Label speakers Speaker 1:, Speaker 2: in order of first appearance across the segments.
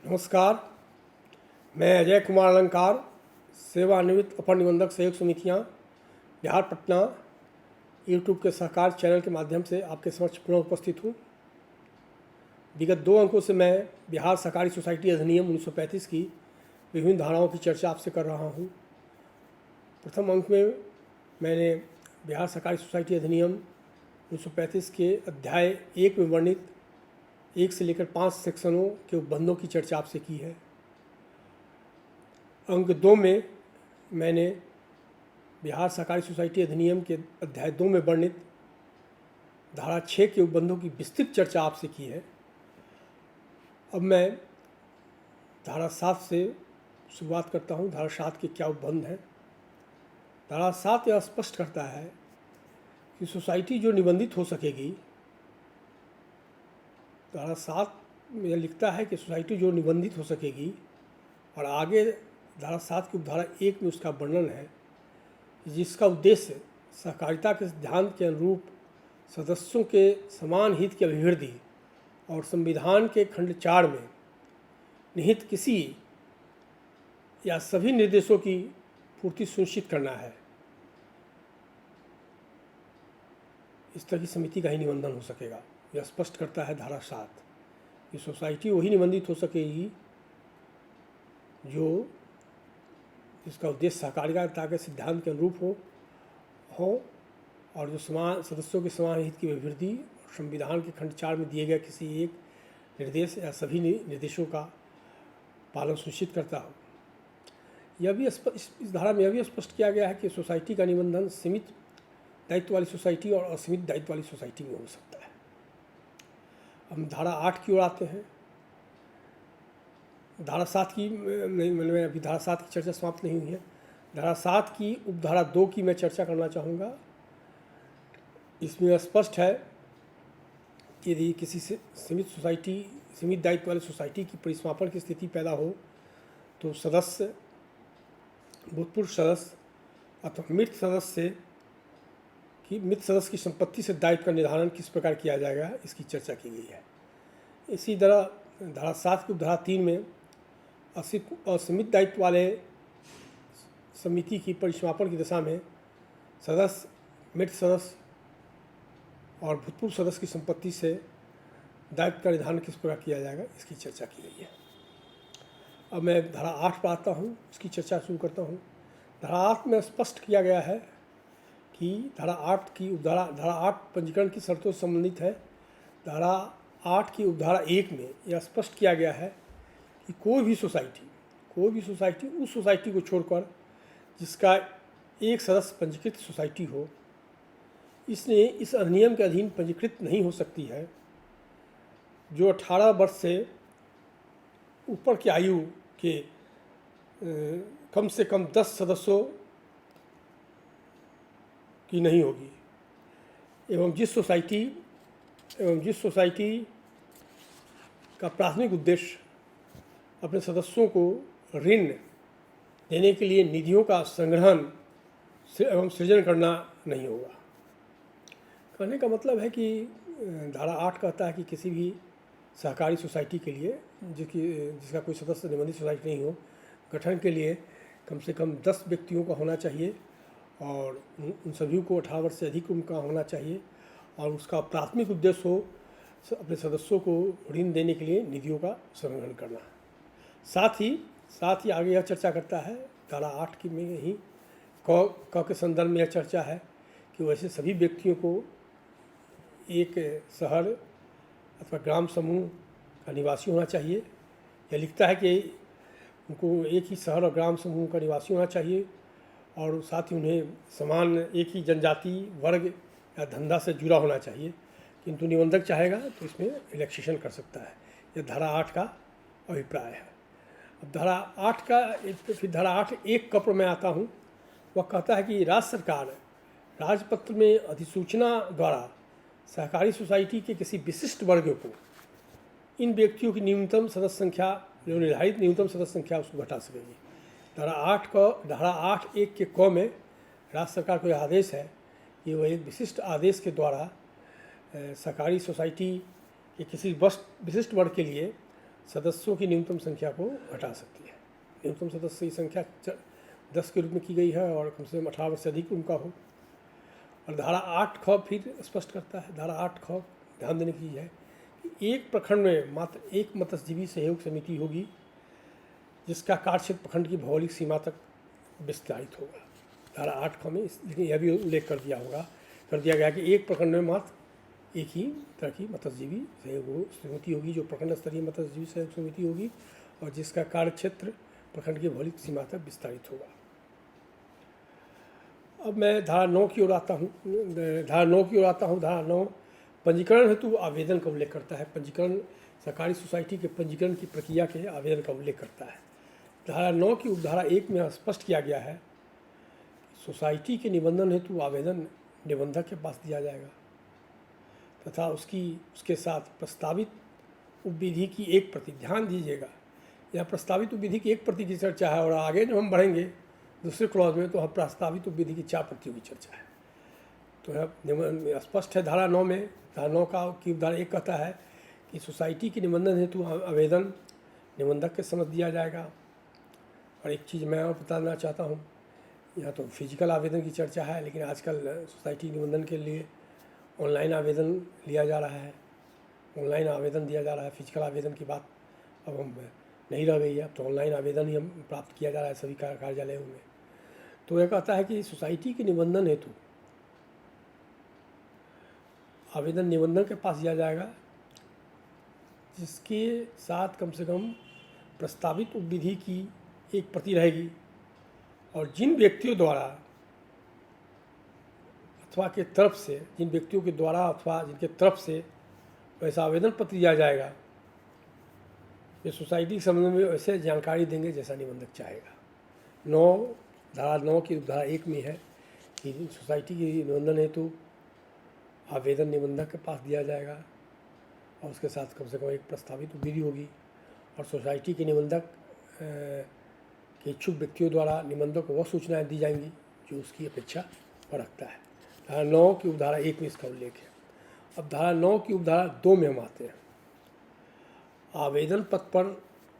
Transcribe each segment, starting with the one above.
Speaker 1: नमस्कार। मैं अजय कुमार अलंकार, सेवानिवृत्त अपर निबंधक सहयोग समितियाँ बिहार पटना यूट्यूब के सहकार चैनल के माध्यम से आपके समक्ष पुनः उपस्थित हूँ। विगत 2 अंकों से मैं बिहार सहकारी सोसाइटी अधिनियम 1935 की विभिन्न धाराओं की चर्चा आपसे कर रहा हूँ। प्रथम अंक में मैंने बिहार सहकारी सोसाइटी अधिनियम 1935 के अध्याय 1 में वर्णित 1 से लेकर 5 सेक्शनों के उपबंधों की चर्चा आपसे की है। अंक 2 में मैंने बिहार सहकारी सोसाइटी अधिनियम के अध्याय 2 में वर्णित धारा 6 के उपबंधों की विस्तृत चर्चा आपसे की है। अब मैं धारा 7 से शुरुआत करता हूँ। धारा 7 के क्या उपबंध हैं। धारा 7 यह स्पष्ट करता है कि सोसाइटी जो निबंधित हो सकेगी, धारा 7 में यह लिखता है कि सोसाइटी जो निबंधित हो सकेगी, और आगे धारा 7 की उपधारा 1 में उसका वर्णन है जिसका उद्देश्य सहकारिता के सिद्धांत के अनुरूप सदस्यों के समान हित की अभिवृद्धि और संविधान के खंड 4 में निहित किसी या सभी निर्देशों की पूर्ति सुनिश्चित करना है। इस तरह की समिति का ही निबंधन हो सकेगा। यह स्पष्ट करता है धारा 7 कि सोसाइटी वही निबंधित हो सकेगी जिसका उद्देश्य सहकारिता के सिद्धांत के अनुरूप हो और जो समान सदस्यों के समान हित की अभिवृद्धि और संविधान के खंड 4 में दिए गए किसी एक निर्देश या सभी निर्देशों का पालन सुनिश्चित करता हो। यह भी इस धारा में यह भी स्पष्ट किया गया है कि सोसाइटी का निबंधन सीमित दायित्व वाली सोसाइटी और असीमित दायित्व वाली सोसाइटी में हो सकता है। हम धारा 8 की ओर आते हैं। धारा 7 की मतलब अभी धारा 7 की चर्चा समाप्त नहीं हुई है। धारा 7 की उपधारा 2 की मैं चर्चा करना चाहूँगा। इसमें स्पष्ट है कि यदि किसी से सीमित दायित्व वाली सोसाइटी की परिसमापन की स्थिति पैदा हो तो सदस्य, भूतपूर्व सदस्य अथवा मृत सदस्य की संपत्ति से दायित्व का निर्धारण किस प्रकार किया जाएगा, इसकी चर्चा की गई है। इसी तरह धारा 7 की उपधारा 3 में असीमित दायित्व वाले समिति की परिसमापन की दशा में सदस्य, मृत सदस्य और भूतपूर्व सदस्य की संपत्ति से दायित्व का निर्धारण किस प्रकार किया जाएगा, इसकी चर्चा की गई है। अब मैं धारा 8 पर आता हूँ, इसकी चर्चा शुरू करता हूँ। धारा 8 में स्पष्ट किया गया है कि धारा 8 की उपधारा धारा 8 पंजीकरण की शर्तों से संबंधित है। धारा 8 की उपधारा 1 में यह स्पष्ट किया गया है कि कोई भी सोसाइटी उस सोसाइटी को छोड़कर जिसका एक सदस्य पंजीकृत सोसाइटी हो, इसने इस अधिनियम के अधीन पंजीकृत नहीं हो सकती है, जो 18 वर्ष से ऊपर की आयु के कम से कम 10 सदस्यों की नहीं होगी, एवं जिस सोसाइटी का प्राथमिक उद्देश्य अपने सदस्यों को ऋण देने के लिए निधियों का संग्रहण एवं सृजन करना नहीं होगा। कहने का मतलब है कि धारा 8 कहता है कि किसी भी सहकारी सोसाइटी के लिए जिसका कोई सदस्य निबंधित सोसाइटी नहीं हो, गठन के लिए कम से कम 10 व्यक्तियों का होना चाहिए और उन सभी को 18 वर्ष से अधिक उम्र का होना चाहिए और उसका प्राथमिक उद्देश्य हो अपने सदस्यों को ऋण देने के लिए निधियों का संग्रहण करना। साथ ही आगे यह चर्चा करता है, धारा 8 की में ही क के संदर्भ में यह चर्चा है कि वैसे सभी व्यक्तियों को एक शहर अथवा ग्राम समूह का निवासी होना चाहिए। यह लिखता है कि उनको एक ही शहर और ग्राम समूह का निवासी होना चाहिए और साथ ही उन्हें समान एक ही जनजाति, वर्ग या धंधा से जुड़ा होना चाहिए, किंतु निबंधक चाहेगा तो इसमें रिलैक्सेशन कर सकता है। यह धारा 8 का अभिप्राय है। अब धारा 8(1) पर मैं आता हूँ। वह कहता है कि राज्य सरकार राजपत्र में अधिसूचना द्वारा सहकारी सोसाइटी के किसी विशिष्ट वर्ग को इन व्यक्तियों की न्यूनतम सदस्य संख्या, जो निर्धारित न्यूनतम सदस्य संख्या, उसको घटा सकेगी। धारा 8(1) के क में राज्य सरकार को यह आदेश है कि वह एक विशिष्ट आदेश के द्वारा सहकारी सोसाइटी कि किसी विशिष्ट वर्ग के लिए सदस्यों की न्यूनतम संख्या को घटा सकती है। न्यूनतम सदस्य की संख्या 10 के रूप में की गई है और कम से कम 18 वर्ष से अधिक उनका हो। और धारा 8 ख फिर स्पष्ट करता है, धारा 8 ख ध्यान देने की चीज़ है कि एक प्रखंड में मात्र एक मत्स्यजीवी सहयोग समिति होगी जिसका कार्यक्षेत्र प्रखंड की भौगोलिक सीमा तक विस्तारित होगा। धारा 8 ख में लेकिन यह भी उल्लेख कर दिया गया कि एक प्रखंड में मात्र एक ही तरह की मत्स्यजीवी सहयोग समिति होगी जो प्रखंड स्तरीय मत्स्यजीवी सहयोग समिति होगी और जिसका कार्यक्षेत्र प्रखंड की भौगोलिक सीमा तक विस्तारित होगा। अब मैं धारा 9 की ओर आता हूँ। धारा 9 पंजीकरण हेतु आवेदन का उल्लेख करता है। पंजीकरण सहकारी सोसाइटी के पंजीकरण की प्रक्रिया के आवेदन का उल्लेख करता है। धारा 9 की उपधारा 1 में स्पष्ट किया गया है सोसाइटी के निबंधन हेतु आवेदन निबंधक के पास दिया जाएगा तथा उसके साथ प्रस्तावित उपविधि की एक प्रति, ध्यान दीजिएगा यह प्रस्तावित उपविधि की एक प्रति की चर्चा है और आगे जब हम बढ़ेंगे दूसरे क्लॉज में तो हम प्रस्तावित उपविधि की 4 प्रतियों की चर्चा है। तो यह स्पष्ट है धारा 9 में। धारा 9 की उपधारा 1 कहता है कि सोसाइटी के निबंधन हेतु आवेदन निबंधक के समक्ष दिया जाएगा। और एक चीज़ मैं और बताना चाहता हूँ, यहाँ तो फिजिकल आवेदन की चर्चा है लेकिन आजकल सोसाइटी निबंधन के लिए ऑनलाइन आवेदन लिया जा रहा है, ऑनलाइन आवेदन दिया जा रहा है। फिजिकल आवेदन की बात अब हम नहीं रह गई है, अब तो ऑनलाइन आवेदन ही हम प्राप्त किया जा रहा है सभी कार्यालयों में। तो यह कहता है कि सोसाइटी के निबंधन हेतु आवेदन निबंधक के पास दिया जाएगा जिसके साथ कम से कम प्रस्तावित उपविधि की एक प्रति रहेगी और जिन व्यक्तियों द्वारा अथवा के तरफ से, जिन व्यक्तियों के द्वारा अथवा जिनके तरफ से वैसा आवेदन पत्र दिया जाएगा वे सोसाइटी के संबंध में वैसे जानकारी देंगे जैसा निबंधक चाहेगा। धारा 9 की धारा 1 में है कि सोसाइटी की निबंधन हेतु आवेदन निबंधक के पास दिया जाएगा और उसके साथ कम से कम एक प्रस्तावित उपविधि होगी और सोसाइटी के निबंधक के इच्छुक व्यक्तियों द्वारा निबंधक को वह सूचनाएं दी जाएंगी जो उसकी अपेक्षा रखता है। धारा 9 की उपधारा 1 में इसका उल्लेख है। अब धारा 9 की उपधारा 2 में हम आते हैं। आवेदन पत्र पर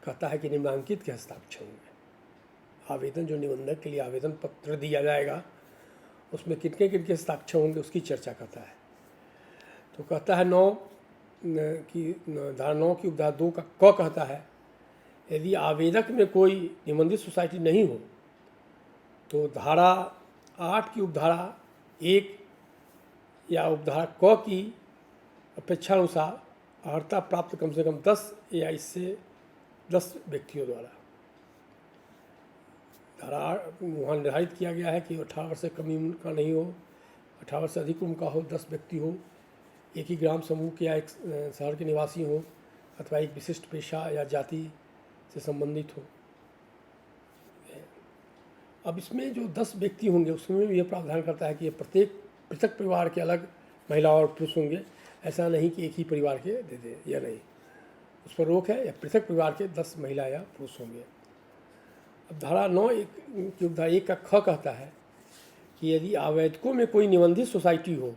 Speaker 1: कहता है कि निम्नांकित के हस्ताक्षर होंगे। आवेदन जो निबंधक के लिए आवेदन पत्र दिया जाएगा उसमें कितने हस्ताक्षर होंगे उसकी चर्चा करता है। तो कहता है धारा 9 की उपधारा 2 का क कहता है यदि आवेदक में कोई निबंधित सोसाइटी नहीं हो तो धारा 8 की उपधारा 1 या उपधारा क की अपेक्षानुसार अर्हता प्राप्त कम से कम 10 या इससे 10 व्यक्तियों द्वारा। धारा वहाँ निर्धारित किया गया है कि 18 वर्ष से कम उम्र का नहीं हो, 18 वर्ष से अधिक उम्र का हो, 10 व्यक्ति हो, एक ही ग्राम समूह के या एक शहर के निवासी हो अथवा एक विशिष्ट पेशा या जाति से संबंधित हो। अब इसमें जो 10 व्यक्ति होंगे उसमें भी यह प्रावधान करता है कि ये प्रत्येक पृथक परिवार के अलग महिला और पुरुष होंगे। ऐसा नहीं कि एक ही परिवार के दे दे, या नहीं, उस पर रोक है। या पृथक परिवार के 10 महिला या पुरुष होंगे। अब धारा 9 की उपधारा 1 का ख कहता है कि यदि आवेदकों में कोई निबंधित सोसाइटी हो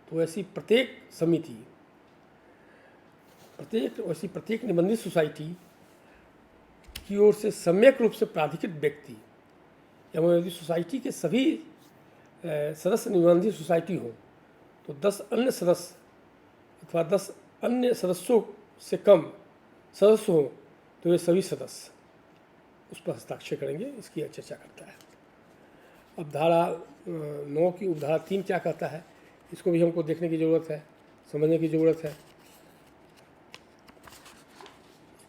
Speaker 1: तो ऐसी प्रत्येक निबंधित सोसाइटी की ओर से सम्यक रूप से प्राधिकृत व्यक्ति एवं यदि सोसाइटी के सभी सदस्य निबंधित सोसाइटी हो तो 10 अन्य सदस्य अथवा 10 अन्य सदस्यों से कम सदस्य हों तो वे सभी सदस्य उस पर हस्ताक्षर करेंगे। इसकी चर्चा करता है। अब धारा 9 की उपधारा 3 क्या कहता है, इसको भी हमको देखने की ज़रूरत है, समझने की ज़रूरत है।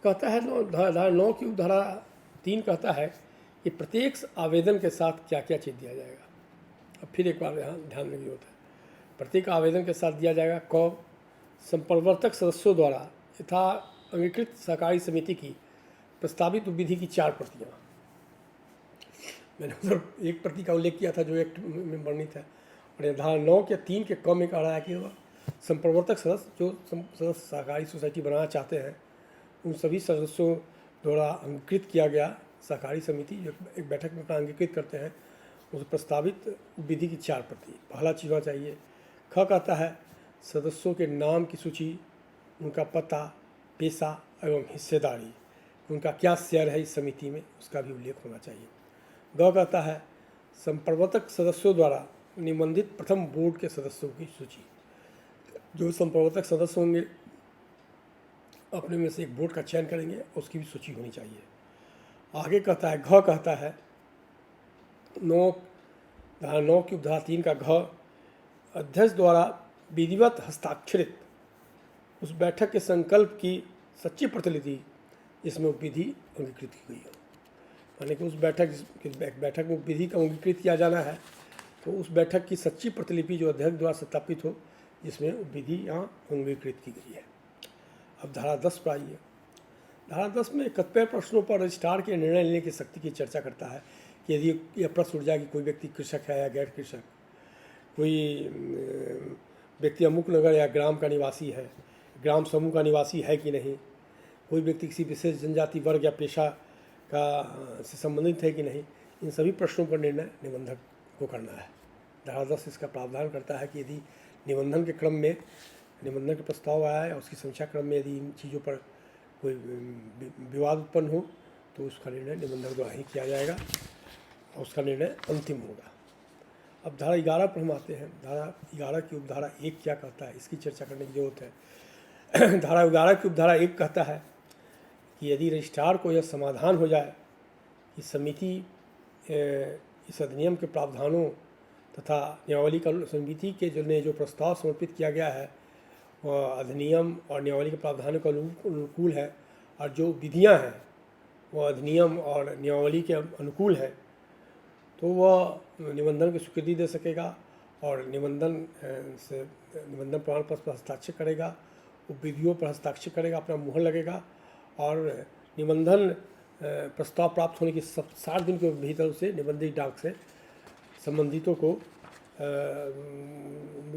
Speaker 1: कहता है धारा 9 की उपधारा 3 कहता है कि प्रत्येक आवेदन के साथ क्या क्या चीज़ दिया जाएगा। अब फिर एक बार यहाँ ध्यान देने की जरूरत है। प्रत्येक आवेदन के साथ दिया जाएगा क संप्रवर्तक सदस्यों द्वारा यथा अंगीकृत सहकारी समिति की प्रस्तावित विधि की 4 प्रतियाँ। मैंने उधर एक प्रति का उल्लेख किया था जो एक्ट में वर्णित है और धारा 9 के 3 के क में कह रहा है कि संप्रवर्तक सदस्य जो सदस्य सहकारी सोसाइटी बनाना चाहते हैं उन सभी सदस्यों द्वारा अंगीकृत किया गया सहकारी समिति जो एक बैठक में अपना अंगीकृत करते हैं उस प्रस्तावित विधि की 4 प्रति पहला चीज़ होना चाहिए। ख कहता है सदस्यों के नाम की सूची, उनका पता, पेशा एवं हिस्सेदारी, उनका क्या शेयर है इस समिति में, उसका भी उल्लेख होना चाहिए। ग कहता है संप्रवर्तक सदस्यों द्वारा निबंधित प्रथम बोर्ड के सदस्यों की सूची। जो संप्रवर्तक सदस्य होंगे अपने में से एक बोर्ड का चयन करेंगे, उसकी भी सूची होनी चाहिए। आगे कहता है घ कहता है 9 धारा 9 की उपधारा 3 का घ, अध्यक्ष द्वारा विधिवत हस्ताक्षरित उस बैठक के संकल्प की सच्ची प्रतिलिपि जिसमें विधि अंगीकृत की गई हो। यानी कि उस बैठक में विधि का अंगीकृत किया जाना है, तो उस बैठक की सच्ची प्रतिलिपि जो अध्यक्ष द्वारा सत्यापित हो, जिसमें विधि यहाँ अंगीकृत की गई है। अब धारा 10 पर आइए। धारा 10 में कतिपय प्रश्नों पर रजिस्ट्रार के निर्णय लेने की शक्ति की चर्चा करता है कि यदि यह प्रश्न उठ जाए कि कोई व्यक्ति कृषक है या गैर कृषक, कोई व्यक्ति अमुक नगर या ग्राम का निवासी है, ग्राम समूह का निवासी है कि नहीं, कोई व्यक्ति किसी विशेष जनजाति वर्ग या पेशा का से संबंधित है कि नहीं, इन सभी प्रश्नों पर निर्णय निबंधक को करना है। धारा 10 इसका प्रावधान करता है कि यदि निबंधन के क्रम में निबंधन का प्रस्ताव आया है और उसकी संख्या क्रम में यदि इन चीज़ों पर कोई विवाद उत्पन्न हो तो उसका निर्णय निबंधक द्वारा ही किया जाएगा और उसका निर्णय अंतिम होगा। अब धारा 11 पर हम आते हैं। धारा 11 की उपधारा 1 क्या कहता है, इसकी चर्चा करने की जरूरत है। धारा 11 की उपधारा 1 कहता है कि यदि रजिस्ट्रार को यह समाधान हो जाए कि समिति इस अधिनियम के प्रावधानों तथा नियमावली का समिति के जो प्रस्ताव समर्पित किया गया है वह अधिनियम और नियमावली के प्रावधानों का अनुकूल है और जो विधियां हैं वह अधिनियम और नियमावली के अनुकूल है, तो वह निबंधन की स्वीकृति दे सकेगा और निबंधन प्रमाण पत्र पर हस्ताक्षर करेगा, उपविधियों पर हस्ताक्षर करेगा, अपना मुहर लगेगा और निबंधन प्रस्ताव प्राप्त होने के 60 दिन के भीतर उसे निबंधित डाक से संबंधितों को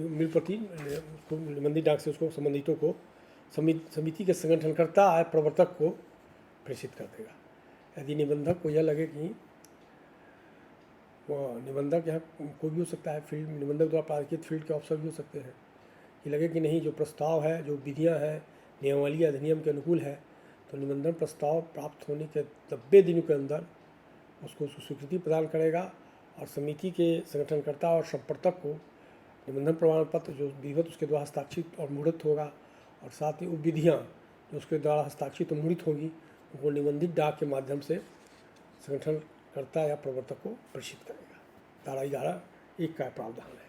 Speaker 1: मिलप्रति निबंधित डाक से उसको संबंधितों को समिति के संगठनकर्ता या प्रवर्तक को प्रेषित कर देगा। यदि निबंधक को यह लगे कि वह निबंधक यहाँ कोई भी हो सकता है, फील्ड निबंधक द्वारा प्राधिकृत फील्ड के अफसर भी हो सकते हैं, कि लगे कि नहीं जो प्रस्ताव है, जो विधियाँ हैं नियमावली अधिनियम के अनुकूल है, तो निबंधन प्रस्ताव प्राप्त होने के 90 दिनों के अंदर उसको स्वीकृति प्रदान करेगा और समिति के संगठनकर्ता और संपर्तक को निबंधन प्रमाण पत्र जो विधिवत उसके द्वारा हस्ताक्षरित और मुहूर्त होगा और साथ ही उपविधियाँ जो उसके द्वारा हस्ताक्षरित और मुहूर्त होंगी उनको निबंधित डाक के माध्यम से संगठनकर्ता या प्रवर्तक को प्रेषित करेगा। धारा 11(1) का प्रावधान है।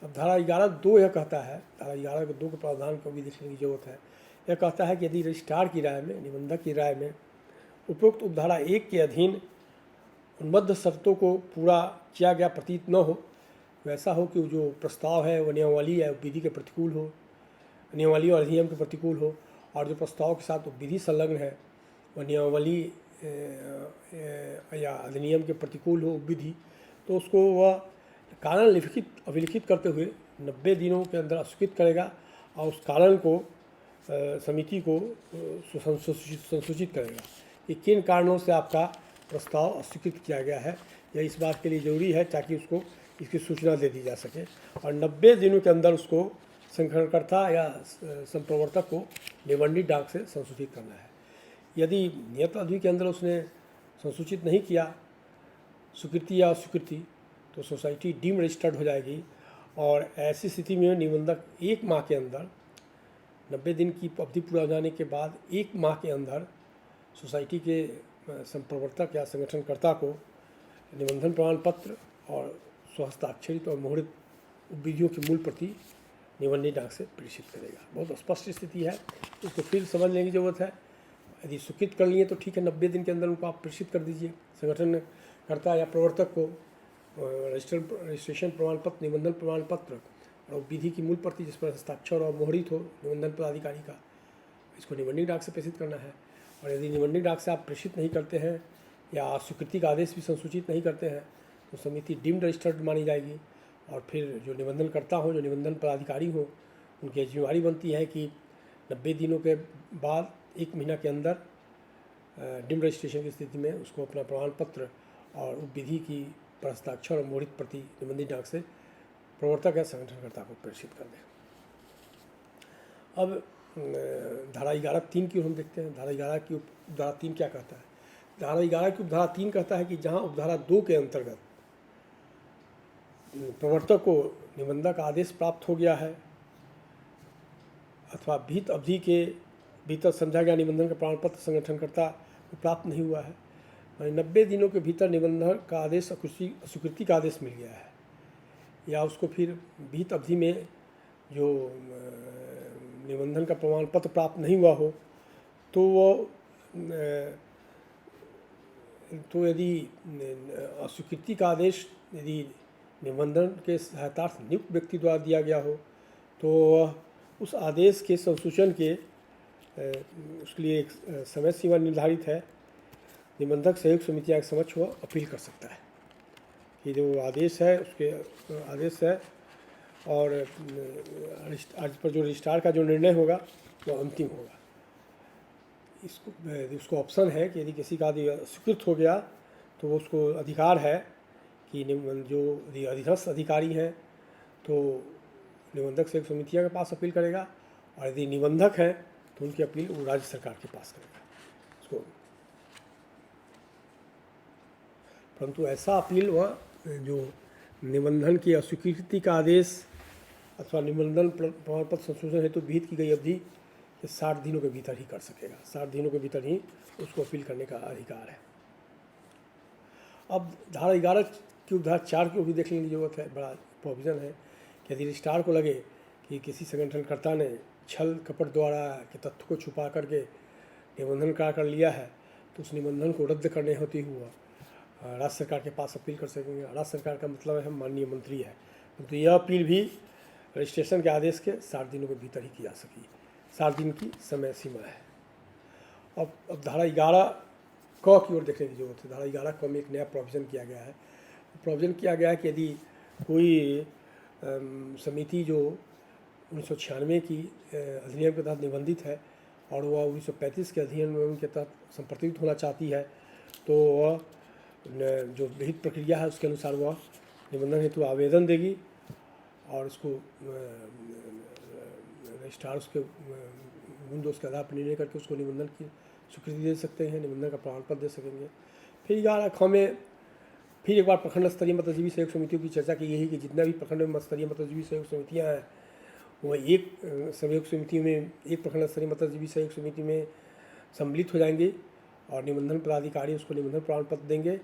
Speaker 1: अब धारा 11(2) यह कहता है, धारा 11(2) के प्रावधान को भी देखने की जरूरत है। यह कहता है कि यदि रजिस्ट्रार की राय में, निबंधक की राय में उपरोक्त उपधारा 1 के अधीन उन्बद्ध शर्तों को पूरा किया गया प्रतीत न हो, वैसा हो कि जो प्रस्ताव है वह नियमावली या विधि के प्रतिकूल हो, नियमावली और अधिनियम के प्रतिकूल हो, और जो प्रस्ताव के साथ विधि संलग्न है वह नियमावली या अधिनियम के प्रतिकूल हो विधि, तो उसको वह कारण अभिलिखित करते हुए 90 दिनों के अंदर अस्वीकृत करेगा और उस कारण को समिति को संसूचित करेगा कि किन कारणों से आपका प्रस्ताव अस्वीकृत किया गया है। यह इस बात के लिए ज़रूरी है ताकि उसको इसकी सूचना दे दी जा सके और 90 दिनों के अंदर उसको संगठनकर्ता या संप्रवर्तक को निबंधित डाक से संसूचित करना है। यदि नियत अवधि के अंदर उसने संसूचित नहीं किया स्वीकृति या अस्वीकृति, तो सोसाइटी डीम रजिस्टर्ड हो जाएगी और ऐसी स्थिति में निबंधक 1 माह के अंदर 90 दिन की अवधि पूरा हो जाने के बाद 1 माह के अंदर सोसाइटी के संप्रवर्तक या संगठनकर्ता को निबंधन प्रमाण पत्र और स्वहस्ताक्षरित और मुहूर्त उपविधियों की मूल प्रति निबंधित डाक से प्रेषित करेगा। बहुत स्पष्ट स्थिति है, इसको फिर समझ लेने की जरूरत है। यदि स्वीकृत कर लिए तो ठीक है, 90 दिन के अंदर उनको आप प्रेषित कर दीजिए संगठनकर्ता या प्रवर्तक को रजिस्ट्रेशन प्रमाण पत्र, निबंधन प्रमाण पत्र और विधि की मूल प्रति जिस पर हस्ताक्षर और मुहरित हो निबंधन पदाधिकारी का, इसको निबंधित डाक से प्रेषित करना है। और यदि निबंधित डाक से आप प्रेषित नहीं करते हैं या स्वीकृति का आदेश भी संसूचित नहीं करते हैं तो समिति डीम्ड रजिस्टर्ड मानी जाएगी और फिर जो निबंधनकर्ता हो, जो निबंधन पदाधिकारी हो, उनकी जिम्मेवारी बनती है कि 90 दिनों के बाद 1 महीना के अंदर डीम्ड रजिस्ट्रेशन की स्थिति में उसको अपना प्रमाण पत्र और उपविधि की पर हस्ताक्षर और मुहरित प्रति निबंधित डाक से प्रवर्तक या संगठनकर्ता को प्रेषित कर दें। अब धारा 11(3) की हम देखते हैं। धारा 11 की उपधारा 3 क्या कहता है? धारा 11 की उपधारा 3 कहता है कि जहाँ उपधारा 2 के अंतर्गत प्रवर्तक को निबंधक आदेश प्राप्त हो गया है अथवा विहित अवधि के भीतर समझा गया निबंधन का प्रमाण पत्र संगठनकर्ता को प्राप्त नहीं हुआ है, 90 दिनों के भीतर निबंधन का आदेश स्वीकृति का आदेश मिल गया है, या उसको फिर विहित अवधि में जो निबंधन का प्रमाण पत्र प्राप्त नहीं हुआ हो तो वो तो यदि अस्वीकृति का आदेश यदि निबंधन के सहायतार्थ नियुक्त व्यक्ति द्वारा दिया गया हो तो उस आदेश के संसूचन के उसके लिए एक समय सीमा निर्धारित है। निबंधक सहयोग समितियां के समक्ष वो अपील कर सकता है कि जो आदेश है उसके आदेश है और आज पर जो रजिस्ट्रार का जो निर्णय होगा वो अंतिम होगा। उसको ऑप्शन है कि यदि किसी का स्वीकृत हो गया तो उसको अधिकार है कि जो अधीनस्थ अधिकारी हैं तो निबंधक सहयोग समितियां के पास अपील करेगा, और यदि निबंधक हैं तो उनकी अपील वो राज्य सरकार के पास करेगा उसको। परंतु ऐसा अपील वह जो निबंधन की अस्वीकृति का आदेश अथवा निबंधन प्रमाण पत्र संशोधन हेतु विहित की गई अवधि के 60 दिनों के भीतर ही कर सकेगा। 60 दिनों के भीतर ही उसको अपील करने का अधिकार है। अब धारा 11 की उपधारा 4 की भी देखने की जरूरत है। बड़ा प्रोविज़न है कि यदि रजिस्ट्रार को लगे कि किसी संगठनकर्ता ने छल कपट द्वारा के तथ्य को छुपा करके निबंधन कर लिया है तो उस निबंधन को रद्द करने होती हुआ राज्य सरकार के पास अपील कर सकेंगे। राज्य सरकार का मतलब है माननीय मंत्री है, तो यह अपील भी रजिस्ट्रेशन के आदेश के 60 दिनों के भीतर ही की जा सकी। 60 दिन की समय सीमा है। अब धारा 11 क की ओर देखने की जरूरत है। धारा 11 क में एक नया प्रोविज़न किया गया है। प्रोविज़न किया गया है कि यदि कोई समिति जो 1996 की अधिनियम के तहत निबंधित है और वह 1935 के अधिनियम के तहत संप्रतित होना चाहती है तो वह जो विहित प्रक्रिया है उसके अनुसार वह निबंधन हेतु आवेदन देगी और उसको रजिस्ट्रार उसके उसके आधार पर निर्णय करके उसको निबंधन की स्वीकृति दे सकते हैं, निबंधन का प्रमाण पत्र दे सकेंगे। फिर 11 ख में फिर एक बार प्रखंड स्तरीय मतजीवी सहयोग समितियों की चर्चा की गई है कि जितना भी प्रखंड स्तरीय मतजीवी सहयोग समितियाँ हैं वह एक सहयोग समिति में एक प्रखंड स्तरीय मतजीवी सहयोग समिति में सम्मिलित हो जाएंगे और निबंधन पदाधिकारी उसको निबंधन प्रमाण पत्र देंगे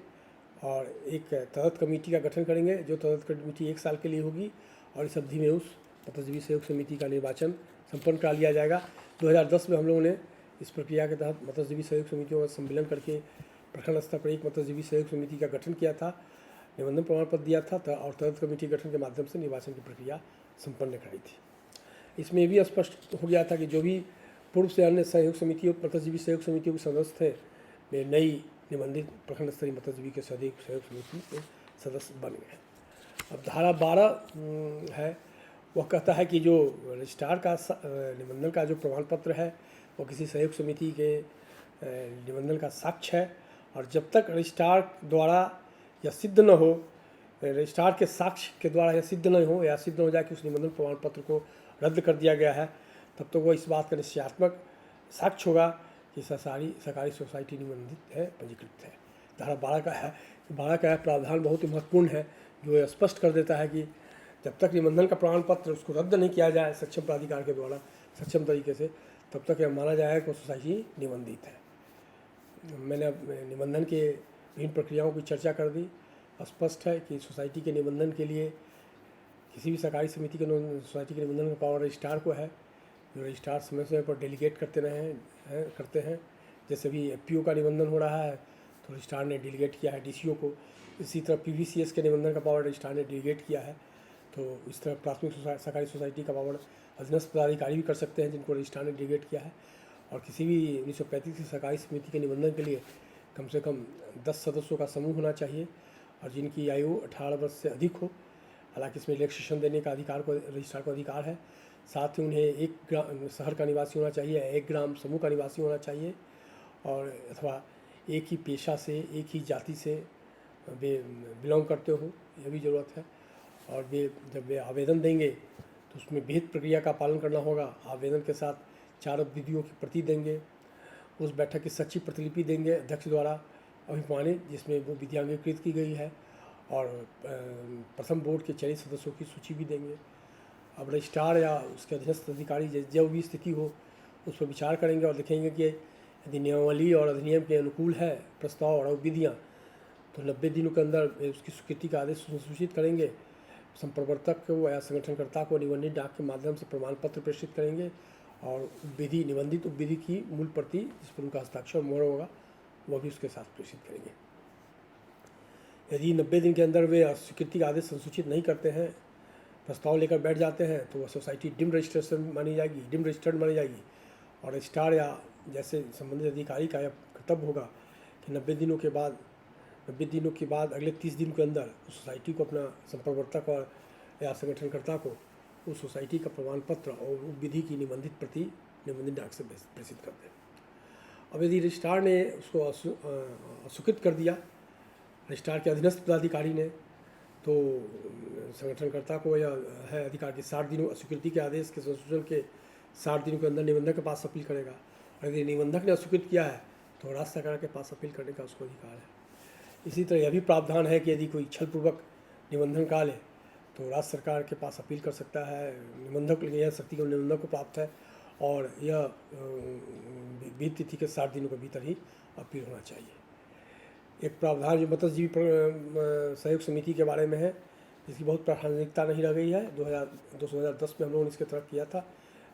Speaker 1: और एक तदर्थ कमेटी का गठन करेंगे जो तदर्थ कमेटी 1 साल के लिए होगी और इस अवधि में उस मतजीवी सहयोग समिति का निर्वाचन संपन्न करा लिया जाएगा। 2010 में हम लोगों ने इस प्रक्रिया के तहत मतजीवी सहयोग समितियों का सम्मेलन करके प्रखंड स्तर पर एक मतजीवी सहयोग समिति का गठन किया था, निबंधन प्रमाण पत्र दिया था और तदर्थ कमेटी गठन के माध्यम से निर्वाचन की प्रक्रिया संपन्न कराई थी। इसमें भी स्पष्ट हो गया था कि जो भी पूर्व से अन्य सहयोग समितियों मतजीवी सहयोग समितियों के सदस्य थे वे नई निबंधित प्रखंड स्तरीय मतजीवी के सहयोग समिति के सदस्य बन गए। अब धारा 12 है वह कहता है कि जो रजिस्ट्रार का निबंधन का जो प्रमाण पत्र है वो किसी सहयोग समिति के निबंधन का साक्ष्य है और जब तक रजिस्ट्रार द्वारा यह सिद्ध न हो, रजिस्ट्रार के साक्ष्य के द्वारा यह सिद्ध न हो या सिद्ध हो जाए कि उस निबंधन प्रमाण पत्र को रद्द कर दिया गया है, तब तो वो इस बात का निश्चयात्मक साक्ष्य होगा कि सरकारी सोसाइटी निबंधित है, पंजीकृत है। धारा 12 का प्रावधान बहुत ही महत्वपूर्ण है जो स्पष्ट कर देता है कि जब तक निबंधन का प्रमाण पत्र उसको रद्द नहीं किया जाए सक्षम प्राधिकार के द्वारा सक्षम तरीके से, तब तक यह माना जाएगा कि सोसाइटी निबंधित है। मैंने निबंधन के विभिन्न प्रक्रियाओं की चर्चा कर दी। स्पष्ट है कि सोसाइटी के निबंधन के लिए किसी भी सरकारी समिति के सोसाइटी के निबंधन का पावर रजिस्ट्रार को है, जो रजिस्ट्रार समय समय पर डेलीगेट करते हैं। जैसे भी FPO का निबंधन हो रहा है तो रजिस्ट्रार ने डेलीगेट किया है DCO को, इसी तरह PVCS के निबंधन का पावर रजिस्ट्रार ने डेलीगेट किया है। तो इस तरह प्राथमिक सरकारी सोसाइटी का पावर अधीनस्थ पदाधिकारी भी कर सकते हैं जिनको रजिस्ट्रार ने डेलीगेट किया है। और किसी भी 1935 की सरकारी समिति के निबंधन के लिए कम से कम 10 सदस्यों का समूह होना चाहिए और जिनकी आयु 18 वर्ष से अधिक हो। हालांकि इसमें रिलैक्सेशन देने का अधिकार को रजिस्ट्रार को अधिकार है। साथ ही उन्हें एक ग्राम शहर का निवासी होना चाहिए, 1 ग्राम समूह का निवासी होना चाहिए और अथवा एक ही पेशा से एक ही जाति से वे बिलोंग करते हो, यह भी ज़रूरत है। और वे जब वे आवेदन देंगे तो उसमें विहित प्रक्रिया का पालन करना होगा। आवेदन के साथ 4 विधियों की प्रति देंगे। उस बैठक की सच्ची प्रतिलिपि देंगे अध्यक्ष द्वारा अभिमानित, जिसमें वो विधियाँ अंगीकृत की गई है, और प्रथम बोर्ड के चयनित सदस्यों की सूची भी देंगे। अब रजिस्ट्रार या उसके अधीनस्थ अधिकारी जो भी स्थिति हो उस पर विचार करेंगे और देखेंगे कि यदि नियमावली और अधिनियम के अनुकूल है प्रस्ताव और विधियाँ, तो 90 दिनों के अंदर उसकी स्वीकृति का आदेश सूचित करेंगे। संप्रवर्तक को या संगठनकर्ता को निबंधित डाक के माध्यम से प्रमाण पत्र प्रेषित करेंगे, और विधि निबंधित उपविधि की मूल प्रति जिस पर उनका हस्ताक्षर मोहर होगा वह भी उसके साथ प्रेषित करेंगे। यदि 90 दिन के अंदर वे स्वीकृति का आदेश संसूचित नहीं करते हैं, प्रस्ताव लेकर बैठ जाते हैं, तो वह सोसाइटी डिम रजिस्ट्रेशन मानी जाएगी, डिम रजिस्टर्ड मानी जाएगी। और रजिस्ट्रार या जैसे संबंधित अधिकारी का यह कर्तव्य होगा कि 90 दिनों के बाद अगले 30 दिन के अंदर उस सोसाइटी को अपना संप्रवर्तक और या संगठनकर्ता को उस सोसाइटी का प्रमाण पत्र और विधि की निबंधित प्रति निबंधित डाक से प्रेषित कर दें। अब यदि रजिस्ट्रार ने उसको अस्वीकृत कर दिया, रजिस्ट्रार के अधीनस्थ पदाधिकारी ने, तो संगठनकर्ता को यह है अधिकार कि 60 दिनों अस्वीकृति के आदेश के संशोधन के 60 दिनों के अंदर निबंधक के पास अपील करेगा। और यदि निबंधक ने अस्वीकृत किया है तो राज्य सरकार के पास अपील करने का उसको अधिकार है। इसी तरह यह भी प्रावधान है कि यदि कोई छलपूर्वक निबंधन करा ले तो राज्य सरकार के पास अपील कर सकता है। निबंधक यह शक्ति को निबंधक को प्राप्त है, और यह बीत तिथि के 60 दिनों के भीतर ही अपील होना चाहिए। एक प्रावधान जो मत्स्यजीवी सहयोग समिति के बारे में है, जिसकी बहुत प्रासंगिकता नहीं रह गई है। 2010 में हम लोगों ने इसके तरफ किया था,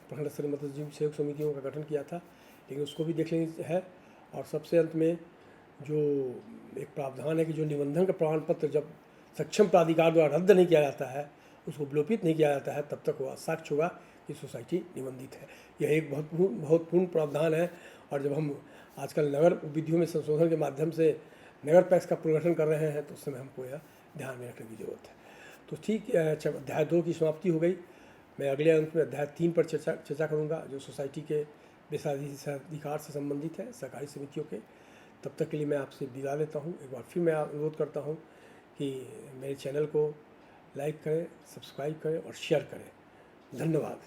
Speaker 1: प्रखंड स्तरीय मत्स्यजीवी सहयोग समितियों का गठन किया था, लेकिन उसको भी देख लेनी है। और सबसे अंत में जो एक प्रावधान है कि जो निबंधन का प्रमाण पत्र जब सक्षम प्राधिकार द्वारा रद्द नहीं किया जाता है, उसको विलोपित नहीं किया जाता है, तब तक वह साक्ष्य होगा कि सोसाइटी निबंधित है। यह एक बहुत पूर्ण प्रावधान है। और जब हम आजकल नगर विधियों में संशोधन के माध्यम से नगर पैक्स का पुनर्गठन कर रहे हैं, तो उस समय हमको यह ध्यान में रखने की जरूरत है। तो ठीक, अध्याय 2 की समाप्ति हो गई। मैं अगले अंक में अध्याय 3 पर चर्चा करूँगा, जो सोसाइटी के विशेषाधिकार से संबंधित है, सहकारी समितियों के। तब तक के लिए मैं आपसे विदा लेता हूँ। एक बार फिर मैं अनुरोध करता हूँ कि मेरे चैनल को लाइक करें, सब्सक्राइब करें और शेयर करें। धन्यवाद।